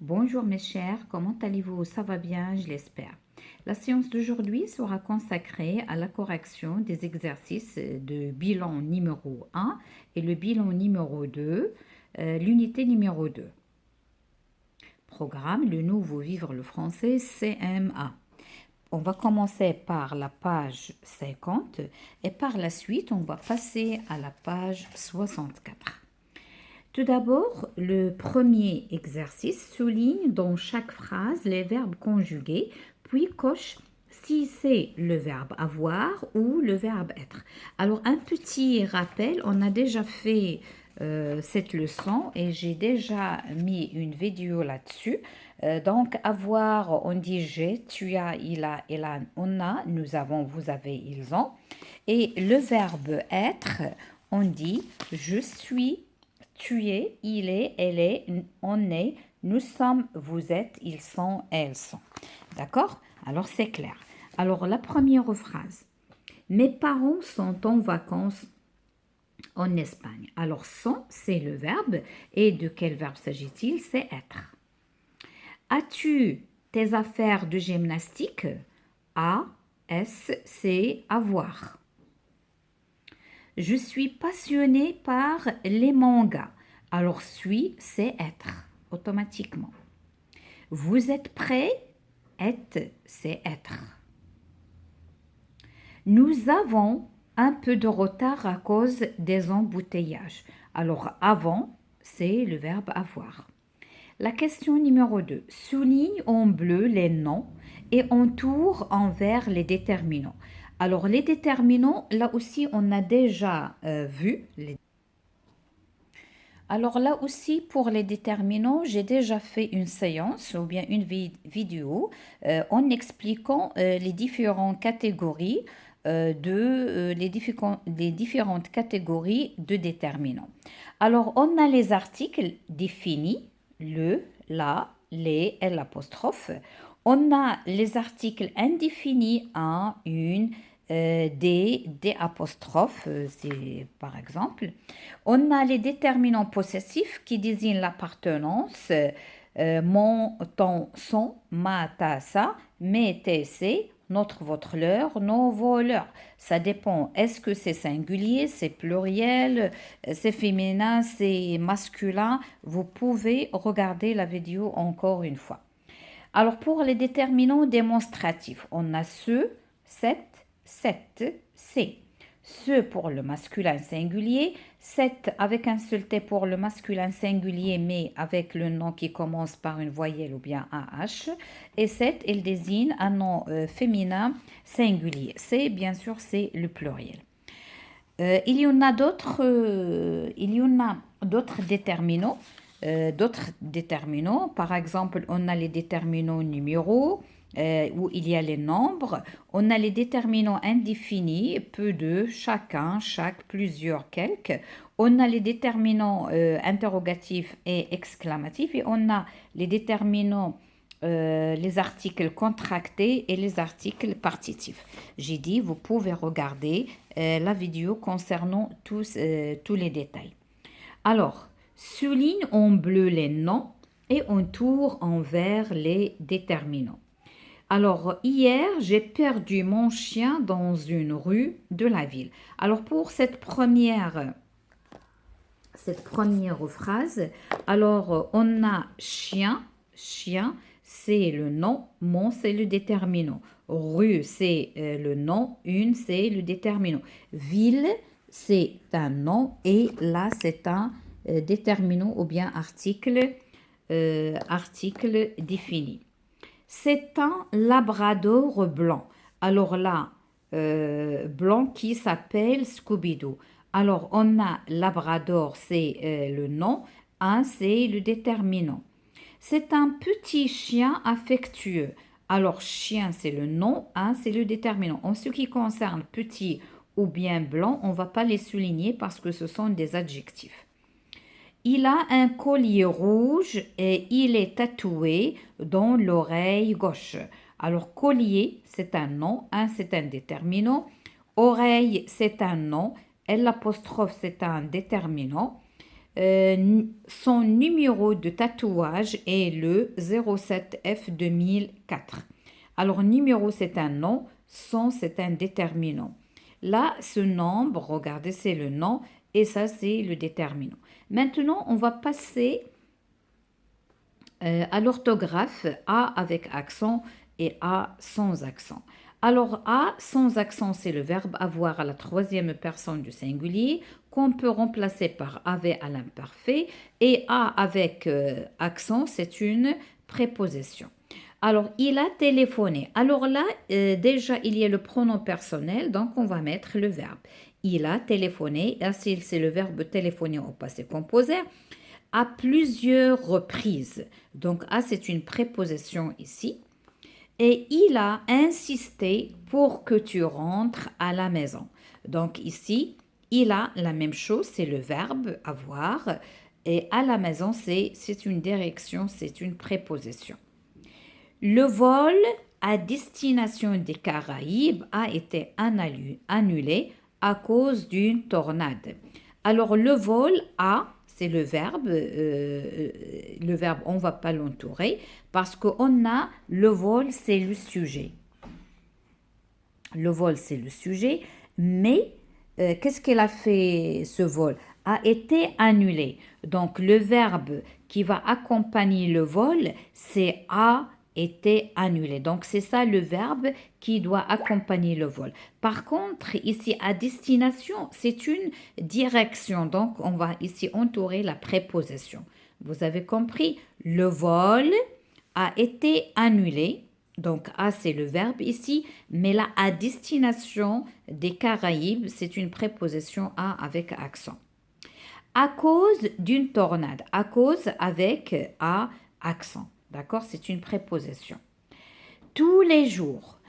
Bonjour mes chers, comment allez-vous? Ça va bien, je l'espère. La séance d'aujourd'hui sera consacrée à la correction des exercices de bilan numéro 1 et le bilan numéro 2, l'unité numéro 2. Programme Le Nouveau Vivre le Français CM1. On va commencer par la page 50 et par la suite, on va passer à la page 64. Tout d'abord, le premier exercice souligne dans chaque phrase les verbes conjugués, puis coche si c'est le verbe avoir ou le verbe être. Alors, un petit rappel, on a déjà fait cette leçon et j'ai déjà mis une vidéo là-dessus. Donc, avoir, on dit j'ai, tu as, il a, on a, nous avons, vous avez, ils ont. Et le verbe être, on dit je suis, tu es, il est, elle est, on est, nous sommes, vous êtes, ils sont, elles sont. D'accord? Alors c'est clair. Alors la première phrase. Mes parents sont en vacances en Espagne. Alors sont, c'est le verbe. Et de quel verbe s'agit-il? C'est être. As-tu tes affaires de gymnastique? A, S, c'est avoir. Je suis passionnée par les mangas. Alors, suis, c'est être, automatiquement. Vous êtes prêt? Être, c'est être. Nous avons un peu de retard à cause des embouteillages. Alors, avant, c'est le verbe avoir. La question numéro 2. Souligne en bleu les noms et entoure en vert les déterminants. Alors, les déterminants, là aussi, on a déjà vu. Alors là aussi, pour les déterminants, j'ai déjà fait une séance ou bien une vidéo en expliquant les différentes catégories les différentes catégories de déterminants. Alors, on a les articles définis, le, la, les et l'apostrophe. On a les articles indéfinis, un, une, des apostrophes, c'est par exemple. On a les déterminants possessifs qui désignent l'appartenance, mon, ton, son, ma, ta, sa, mes, tes, c'est, notre, votre, leur, nos, vos, leurs. Ça dépend. Est-ce que c'est singulier, c'est pluriel, c'est féminin, c'est masculin? Vous pouvez regarder la vidéo encore une fois. Alors pour les déterminants démonstratifs, on a ce, cette, c'est. Ce pour le masculin singulier, cette avec un seul T pour le masculin singulier mais avec le nom qui commence par une voyelle ou bien un H. Et cette, il désigne un nom féminin singulier. C'est bien sûr, c'est le pluriel. Il y en a d'autres déterminants. Par exemple, on a les déterminants numéros où il y a les nombres. On a les déterminants indéfinis, peu de, chacun, chaque, plusieurs, quelques. On a les déterminants interrogatifs et exclamatifs et on a les déterminants les articles contractés et les articles partitifs. J'ai dit, vous pouvez regarder la vidéo concernant tous les détails. Alors, souligne en bleu les noms et entoure en vert les déterminants. Alors, hier, j'ai perdu mon chien dans une rue de la ville. Alors, pour cette première phrase, alors on a chien, c'est le nom, mon c'est le déterminant. Rue c'est le nom, une c'est le déterminant. Ville c'est un nom et là c'est un déterminant ou bien article défini. C'est un labrador blanc. Alors là, blanc qui s'appelle Scooby-Doo. Alors, on a labrador, c'est le nom, un, c'est le déterminant. C'est un petit chien affectueux. Alors, chien, c'est le nom, un, c'est le déterminant. En ce qui concerne petit ou bien blanc, on ne va pas les souligner parce que ce sont des adjectifs. Il a un collier rouge et il est tatoué dans l'oreille gauche. Alors, collier, c'est un nom, un, c'est un déterminant. Oreille, c'est un nom. L'apostrophe, c'est un déterminant. Son numéro de tatouage est le 07F 2004. Alors, numéro, c'est un nom, 100, c'est un déterminant. Là, ce nombre, regardez, c'est le nom et ça, c'est le déterminant. Maintenant, on va passer à l'orthographe A avec accent et A sans accent. Alors, A sans accent, c'est le verbe avoir à la troisième personne du singulier qu'on peut remplacer par avait à l'imparfait. Et A avec accent, c'est une préposition. Alors, il a téléphoné. Alors là, déjà, il y a le pronom personnel, donc on va mettre le verbe. Il a téléphoné, c'est le verbe téléphoner au passé composé, à plusieurs reprises. Donc, A, c'est une préposition ici. Et il a insisté pour que tu rentres à la maison. Donc, ici, il a la même chose, c'est le verbe avoir. Et à la maison, c'est une direction, c'est une préposition. Le vol à destination des Caraïbes a été annulé à cause d'une tornade. Alors le vol a, c'est le verbe on ne va pas l'entourer parce qu'on a le vol, c'est le sujet. Le vol, c'est le sujet, mais qu'est-ce qu'elle a fait ce vol? A été annulé. Donc le verbe qui va accompagner le vol, c'est a été annulé. Donc c'est ça le verbe qui doit accompagner le vol. Par contre, ici à destination, c'est une direction. Donc on va ici entourer la préposition. Vous avez compris? Le vol a été annulé. Donc, à, c'est le verbe ici, mais là, à destination des Caraïbes, c'est une préposition à avec accent. À cause d'une tornade, à cause avec à accent, d'accord? C'est une préposition. Tous les jours,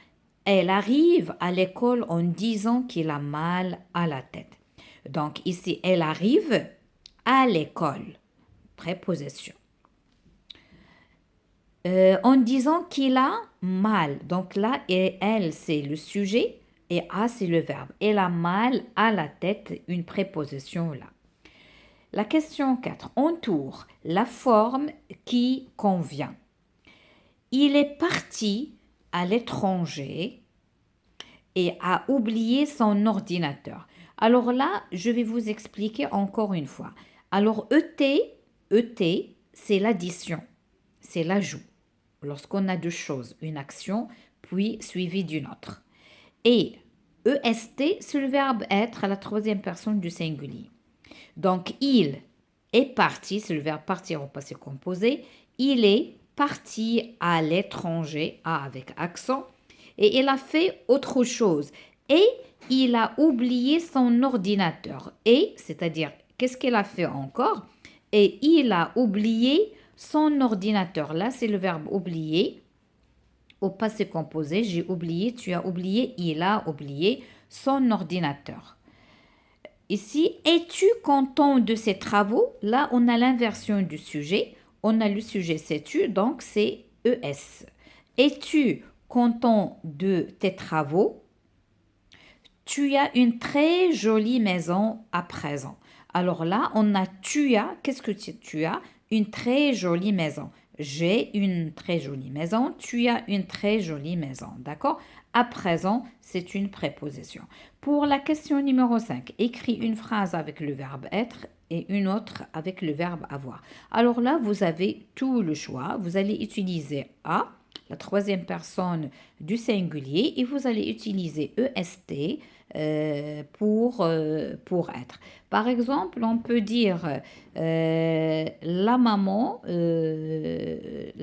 elle arrive à l'école en disant qu'il a mal à la tête. Donc, ici, elle arrive à l'école, préposition. En disant qu'il a mal. Donc là, et elle, c'est le sujet et a, c'est le verbe. Elle a mal à la tête, une préposition là. La question 4. Entoure la forme qui convient. Il est parti à l'étranger et a oublié son ordinateur. Alors là, je vais vous expliquer encore une fois. Alors ET, c'est l'addition, c'est l'ajout. Lorsqu'on a deux choses, une action, puis suivie d'une autre. Et EST, c'est le verbe être à la troisième personne du singulier. Donc, il est parti, c'est le verbe partir au passé composé. Il est parti à l'étranger, A avec accent, et il a fait autre chose. Et il a oublié son ordinateur. Et, c'est-à-dire, qu'est-ce qu'il a fait encore? Et il a oublié son ordinateur. Là, c'est le verbe oublier. Au passé composé, j'ai oublié, tu as oublié, il a oublié son ordinateur. Ici, es-tu content de ces travaux? Là, on a l'inversion du sujet. On a le sujet sais-tu, donc c'est ES. Es-tu content de tes travaux? Tu as une très jolie maison à présent. Alors là, on a tu as. Qu'est-ce que tu as? Une très jolie maison. J'ai une très jolie maison. Tu as une très jolie maison. D'accord? À présent, c'est une préposition. Pour la question numéro 5, écris une phrase avec le verbe être et une autre avec le verbe avoir. Alors là, vous avez tout le choix. Vous allez utiliser a, la troisième personne du singulier, et vous allez utiliser EST pour être. Par exemple, on peut dire la maman est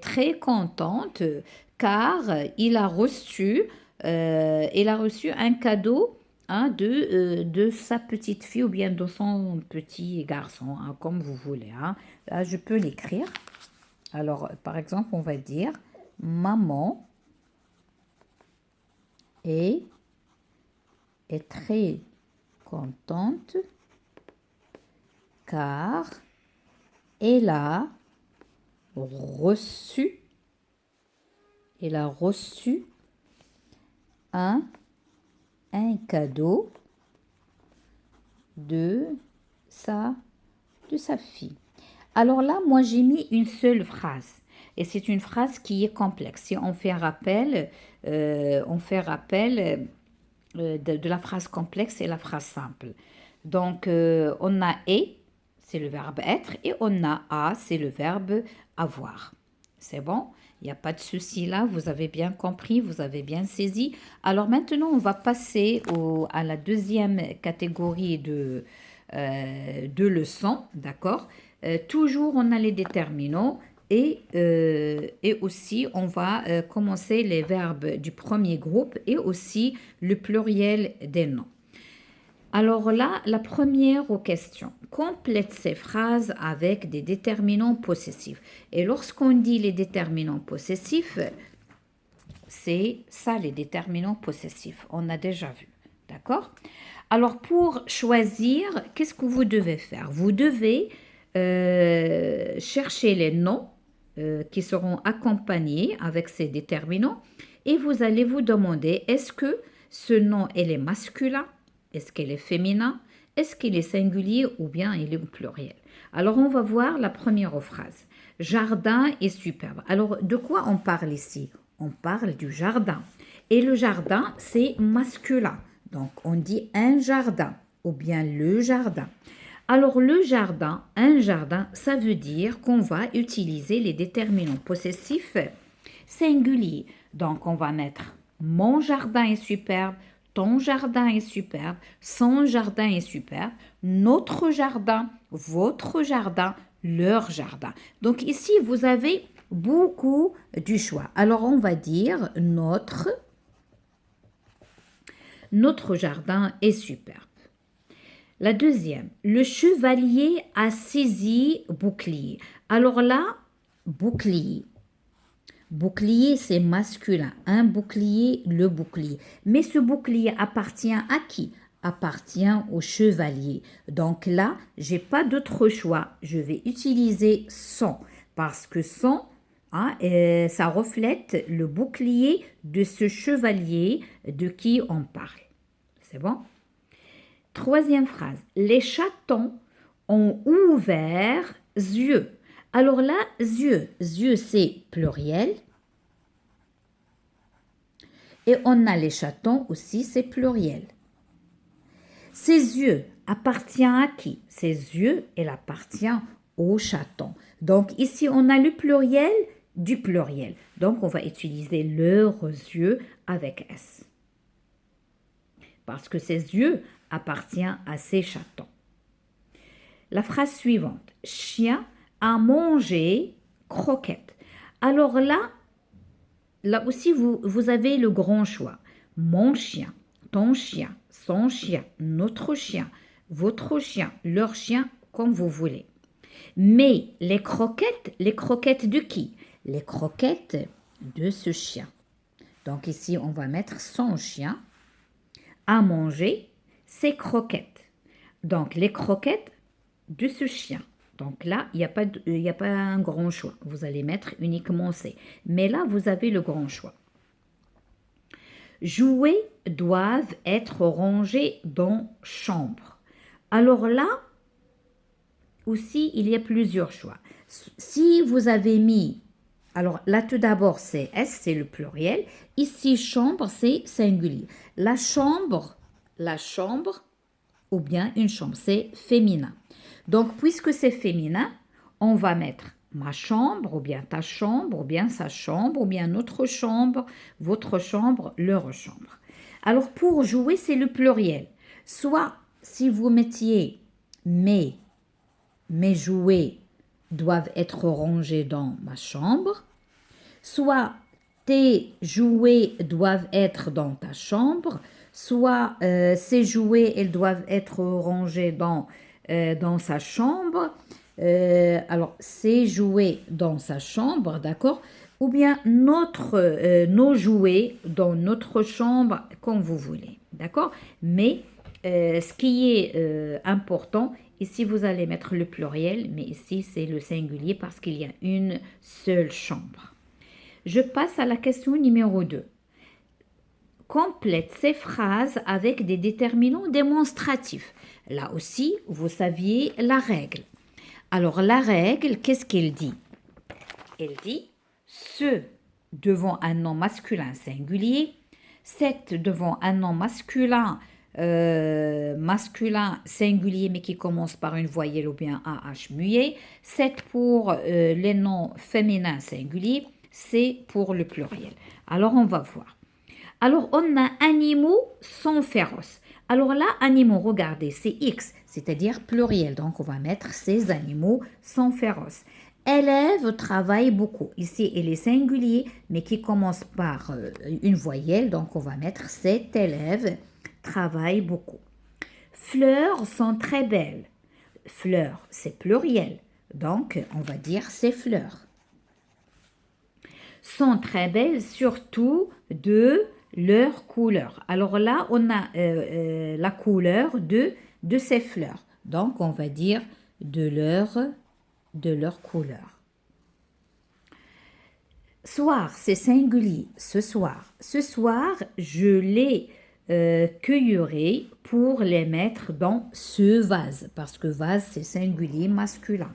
très contente car il a reçu un cadeau de sa petite fille ou bien de son petit garçon, hein, comme vous voulez. Hein. Là, je peux l'écrire. Alors, par exemple, on va dire maman est très contente car elle a reçu un cadeau de sa de sa fille. Alors là, moi, j'ai mis une seule phrase. Et c'est une phrase qui est complexe. Si on fait rappel, de la phrase complexe et la phrase simple. Donc, on a et, c'est le verbe être, et on a a, c'est le verbe avoir. C'est bon? Il n'y a pas de souci là, vous avez bien compris, vous avez bien saisi. Alors maintenant, on va passer à la deuxième catégorie de leçons, d'accord? Toujours, on a les déterminants et aussi, on va commencer les verbes du premier groupe et aussi le pluriel des noms. Alors là, la première question. Complète ces phrases avec des déterminants possessifs. Et lorsqu'on dit les déterminants possessifs, c'est ça les déterminants possessifs. On a déjà vu. D'accord? Alors pour choisir, qu'est-ce que vous devez faire? Vous devez chercher les noms qui seront accompagnés avec ces déterminants et vous allez vous demander est-ce que ce nom elle est masculin, est-ce qu'elle est féminin, est-ce qu'il est singulier ou bien il est au pluriel. Alors on va voir la première phrase. Jardin est superbe. Alors de quoi on parle ici? On parle du jardin. Et le jardin c'est masculin. Donc on dit un jardin ou bien le jardin. Alors le jardin, un jardin, ça veut dire qu'on va utiliser les déterminants possessifs singuliers. Donc on va mettre mon jardin est superbe, ton jardin est superbe, son jardin est superbe, notre jardin, votre jardin, leur jardin. Donc ici vous avez beaucoup du choix. Alors on va dire notre jardin est superbe. La deuxième, le chevalier a saisi bouclier. Alors là, bouclier. Bouclier, c'est masculin. Un bouclier, le bouclier. Mais ce bouclier appartient à qui? Appartient au chevalier. Donc là, j'ai pas d'autre choix. Je vais utiliser son parce que son, ça reflète le bouclier de ce chevalier de qui on parle. C'est bon? Troisième phrase. Les chatons ont ouvert yeux. Alors là, yeux c'est pluriel. Et on a les chatons aussi, c'est pluriel. Ces yeux appartient à qui? Ces yeux, elle appartient au chaton. Donc ici, on a le pluriel du pluriel. Donc on va utiliser leurs yeux avec S. Parce que ces yeux appartient à ces chatons. La phrase suivante. Chien a mangé croquette. Alors là aussi, vous avez le grand choix. Mon chien, ton chien, son chien, notre chien, votre chien, leur chien, comme vous voulez. Mais les croquettes de qui? Les croquettes de ce chien. Donc ici, on va mettre son chien a mangé ses croquettes. Donc, les croquettes de ce chien. Donc là, il n'y a pas un grand choix. Vous allez mettre uniquement C. Mais là, vous avez le grand choix. Jouets doivent être rangés dans chambre. Alors là, aussi, il y a plusieurs choix. Si vous avez mis, alors là tout d'abord c'est S, c'est le pluriel. Ici chambre, c'est singulier. La chambre ou bien une chambre, c'est féminin. Donc puisque c'est féminin, on va mettre ma chambre ou bien ta chambre ou bien sa chambre ou bien notre chambre, votre chambre, leur chambre. Alors pour jouer, c'est le pluriel. Soit si vous mettiez mes jouets doivent être rangés dans ma chambre, soit tes jouets doivent être dans ta chambre, soit ces jouets elles doivent être rangés dans sa chambre. Alors ces jouets dans sa chambre, d'accord, ou bien nos jouets dans notre chambre, comme vous voulez, d'accord. Mais ce qui est important, ici vous allez mettre le pluriel, mais ici c'est le singulier parce qu'il y a une seule chambre. Je passe à la question numéro 2. Complète ces phrases avec des déterminants démonstratifs. Là aussi, vous saviez la règle. Alors, la règle, qu'est-ce qu'elle dit? Elle dit ce devant un nom masculin singulier, cette devant un nom masculin, masculin singulier mais qui commence par une voyelle ou bien un H muet, cette pour les noms féminins singuliers, c'est pour le pluriel. Alors, on va voir. Alors, on a animaux sont féroces. Alors là, animaux, regardez, c'est X, c'est-à-dire pluriel. Donc, on va mettre ces animaux sont féroces. Élève travaille beaucoup. Ici, il est singulier, mais qui commence par une voyelle. Donc, on va mettre cet élève travaille beaucoup. Fleurs sont très belles. Fleurs, c'est pluriel. Donc, on va dire ces fleurs. Sont très belles, surtout de leur couleur. Alors là, on a la couleur de ces fleurs. Donc, on va dire de leur couleur. Soir, c'est singulier. Ce soir. Ce soir, je les cueillerai pour les mettre dans ce vase. Parce que vase, c'est singulier masculin.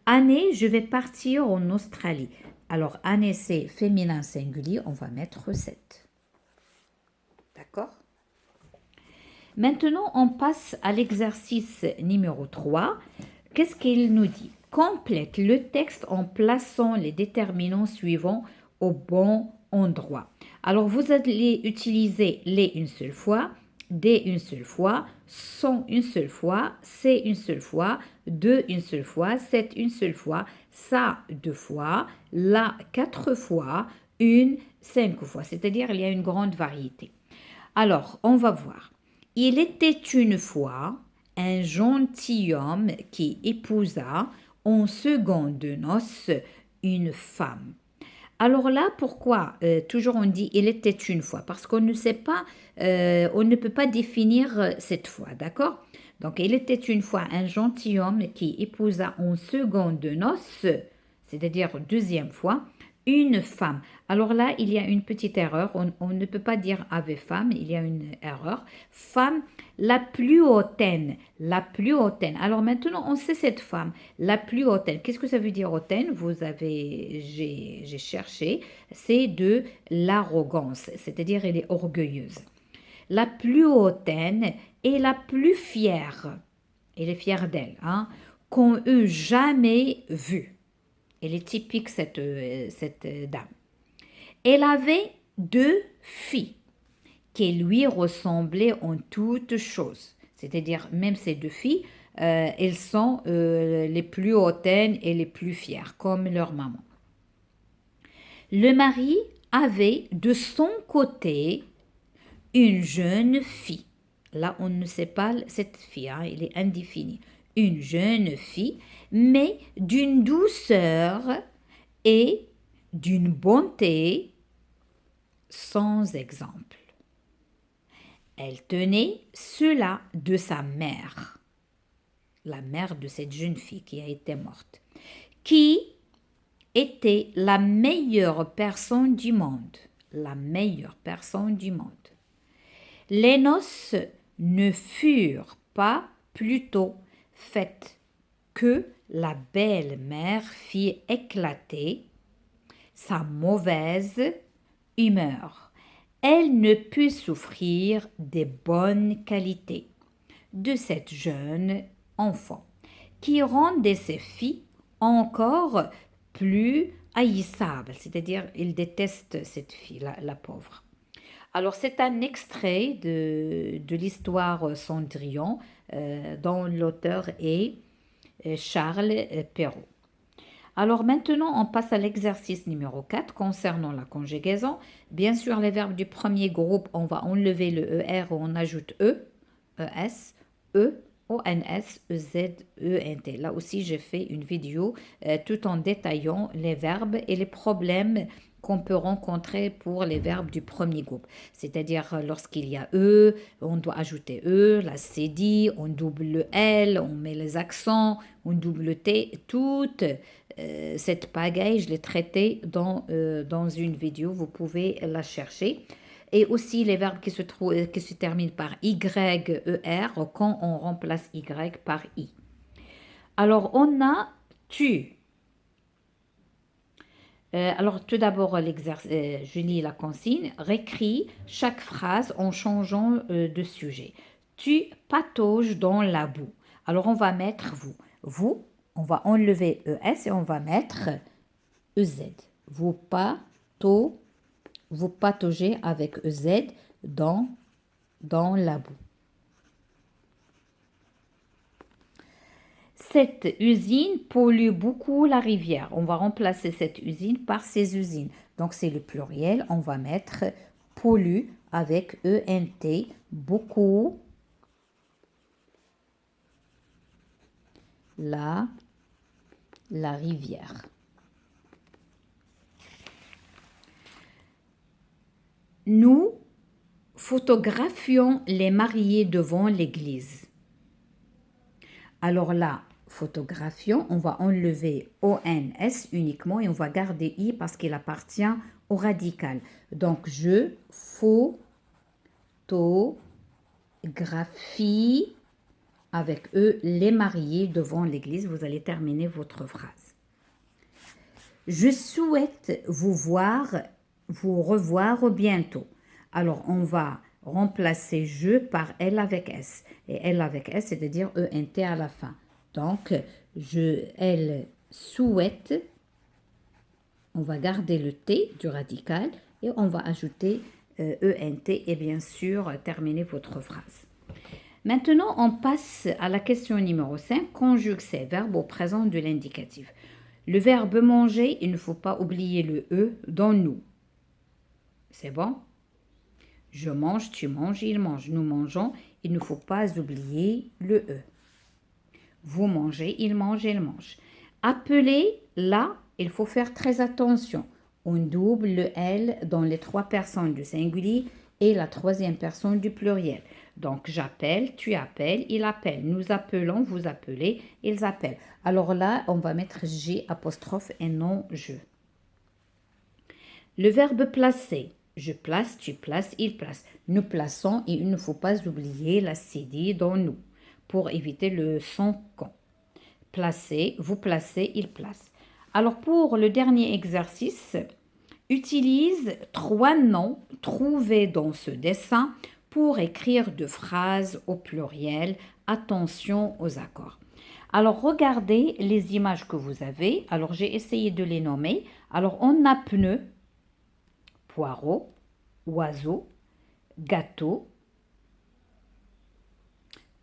Année, je vais partir en Australie. Alors, année, c'est féminin singulier. On va mettre 7. D'accord? Maintenant, on passe à l'exercice numéro 3. Qu'est-ce qu'il nous dit? Complète le texte en plaçant les déterminants suivants au bon endroit. Alors, vous allez utiliser les une seule fois, des une seule fois, sont une seule fois, c'est une seule fois, deux une seule fois, c'est une seule fois, ça 2 fois, là 4 fois, une 5 fois. C'est-à-dire, il y a une grande variété. Alors, on va voir. Il était une fois un gentilhomme qui épousa en seconde noces une femme. Alors là, pourquoi toujours on dit il était une fois? Parce qu'on ne sait pas, on ne peut pas définir cette fois, d'accord? Donc, il était une fois un gentilhomme qui épousa en seconde noces, c'est-à-dire deuxième fois, une femme. Alors là, il y a une petite erreur. On ne peut pas dire avait femme, il y a une erreur. Femme, la plus hautaine, la plus hautaine. Alors maintenant, on sait cette femme, la plus hautaine. Qu'est-ce que ça veut dire hautaine? J'ai cherché, c'est de l'arrogance, c'est-à-dire elle est orgueilleuse. La plus hautaine et la plus fière, elle est fière d'elle, hein, qu'on eût jamais vue. Elle est typique, cette dame. Elle avait 2 filles qui lui ressemblaient en toutes choses. C'est-à-dire, même ces 2 filles, elles sont les plus hautaines et les plus fières, comme leur maman. Le mari avait de son côté une jeune fille. Là, on ne sait pas cette fille, hein, elle est indéfinie. Une jeune fille, mais d'une douceur et d'une bonté sans exemple. Elle tenait cela de sa mère, la mère de cette jeune fille qui a été morte, qui était la meilleure personne du monde, la meilleure personne du monde. Les noces ne furent pas plutôt faites que la belle-mère fit éclater sa mauvaise humeur. Elle ne put souffrir des bonnes qualités de cette jeune enfant, qui rendait ses filles encore plus haïssables, c'est-à-dire il déteste cette fille, la pauvre. Alors, c'est un extrait de l'histoire Cendrillon dont l'auteur est Charles Perrault. Alors maintenant, on passe à l'exercice numéro 4 concernant la conjugaison. Bien sûr, les verbes du premier groupe, on va enlever le ER et on ajoute E, ES, E, ONS, EZ, ENT. Là aussi, j'ai fait une vidéo tout en détaillant les verbes et les problèmes qu'on peut rencontrer pour les verbes du premier groupe. C'est-à-dire lorsqu'il y a E, on doit ajouter E, la cédille, on double le L, on met les accents, on double le T. Toute cette pagaille, je l'ai traitée dans une vidéo, vous pouvez la chercher. Et aussi les verbes qui se terminent par Y, ER, quand on remplace Y par I. Alors, on a tu. Alors, tout d'abord, je lis la consigne. Récris chaque phrase en changeant de sujet. Tu patauges dans la boue. Alors, on va mettre vous. Vous, on va enlever ES et on va mettre EZ. Vous vous pataugez avec EZ dans la boue. Cette usine pollue beaucoup la rivière. On va remplacer cette usine par ces usines. Donc, c'est le pluriel. On va mettre pollue avec ENT, beaucoup, la rivière. Nous photographions les mariés devant l'église. Alors là, photographions, on va enlever ONS uniquement et on va garder I parce qu'il appartient au radical. Donc, je photographie avec eux les mariés devant l'église. Vous allez terminer votre phrase. Je souhaite vous revoir bientôt. Alors, on va remplacer je par elle avec S. Et elle avec S, c'est-à-dire ENT à la fin. Donc, elle souhaite, on va garder le T du radical et on va ajouter ENT et bien sûr terminer votre phrase. Maintenant, on passe à la question numéro 5, conjugue ces verbes au présent de l'indicatif. Le verbe manger, il ne faut pas oublier le E dans nous. C'est bon? Je mange, tu manges, il mange. Nous mangeons, il ne faut pas oublier le E. Vous mangez, il mange, elle mange. Appeler, là, il faut faire très attention. On double le L dans les 3 personnes du singulier et la 3e personne du pluriel. Donc, j'appelle, tu appelles, il appelle. Nous appelons, vous appelez, ils appellent. Alors là, on va mettre G apostrophe et non je. Le verbe placer. Je place, tu places, il place. Nous plaçons et il ne faut pas oublier la CD dans nous pour éviter le son con. Placer, vous placez, il place. Alors pour le dernier exercice, utilise 3 noms trouvés dans ce dessin pour écrire 2 phrases au pluriel. Attention aux accords. Alors regardez les images que vous avez. Alors j'ai essayé de les nommer. Alors on a pneu, poireau, oiseau, gâteau,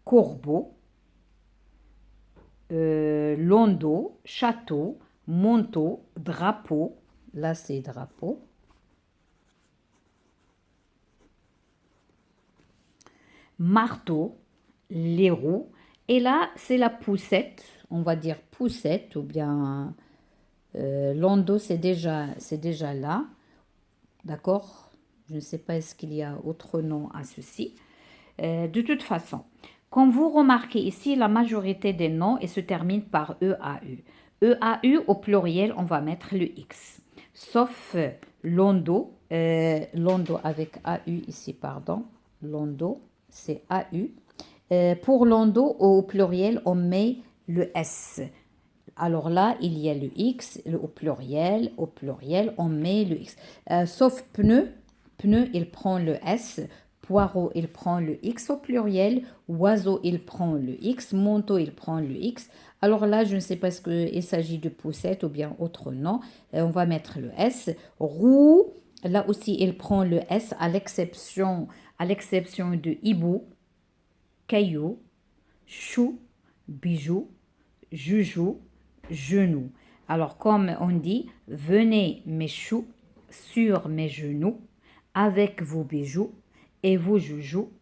corbeau, landau, château, manteau, drapeau. Là, c'est drapeau. Marteau, les roues. Et là, c'est la poussette. On va dire poussette ou bien landau, c'est déjà là. D'accord? Je ne sais pas est-ce qu'il y a autre nom à ceci. De toute façon, quand vous remarquez ici, la majorité des noms se terminent par EAU. EAU au pluriel, on va mettre le X. Sauf Londo, Londo avec AU ici, pardon. Londo, c'est AU. Pour Londo, au pluriel, on met le S. Alors là, il y a le X au pluriel, on met le X. Sauf pneu, il prend le S. Poireau, il prend le X au pluriel. Oiseau, il prend le X. Manteau, il prend le X. Alors là, je ne sais pas il s'agit de poussette ou bien autre nom. On va mettre le S. Roue, là aussi, il prend le S à l'exception de hibou, caillou, chou, bijou, joujou, genou. Alors, comme on dit, venez mes choux sur mes genoux avec vos bijoux et vos joujoux,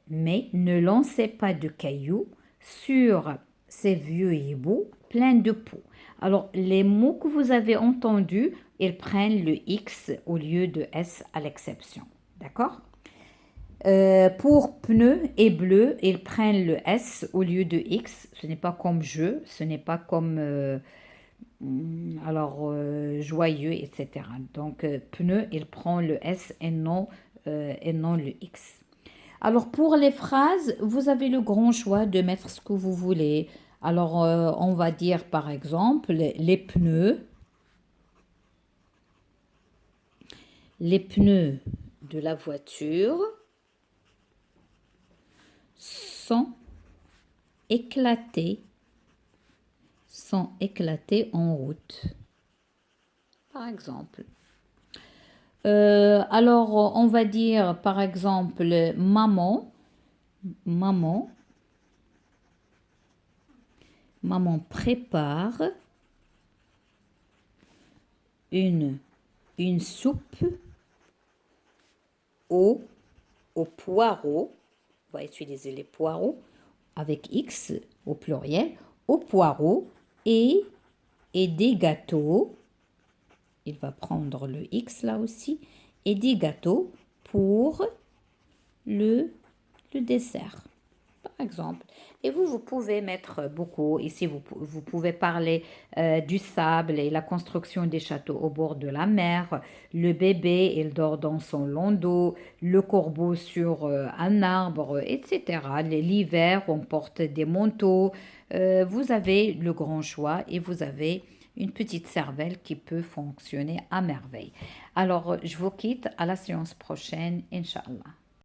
mais ne lancez pas de cailloux sur ces vieux hiboux pleins de peau. Alors, les mots que vous avez entendus, ils prennent le X au lieu de S à l'exception. D'accord? Pour pneu et bleu, ils prennent le S au lieu de X. Ce n'est pas comme je, ce n'est pas comme joyeux, etc. Donc, pneu, il prend le S et non le X. Alors, pour les phrases, vous avez le grand choix de mettre ce que vous voulez. Alors, on va dire par exemple les pneus de la voiture sont éclatés, en route, par exemple. Alors, on va dire par exemple maman, maman prépare une soupe au poireau. On va utiliser les poireaux avec X au pluriel, au poireau et des gâteaux. Il va prendre le X là aussi, et des gâteaux pour le dessert, par exemple. Et vous pouvez mettre beaucoup. Ici, vous pouvez parler du sable et la construction des châteaux au bord de la mer. Le bébé, il dort dans son landau. Le corbeau sur un arbre, etc. L'hiver, on porte des manteaux. Vous avez le grand choix et vous avez une petite cervelle qui peut fonctionner à merveille. Alors, je vous quitte à la séance prochaine, Inch'Allah.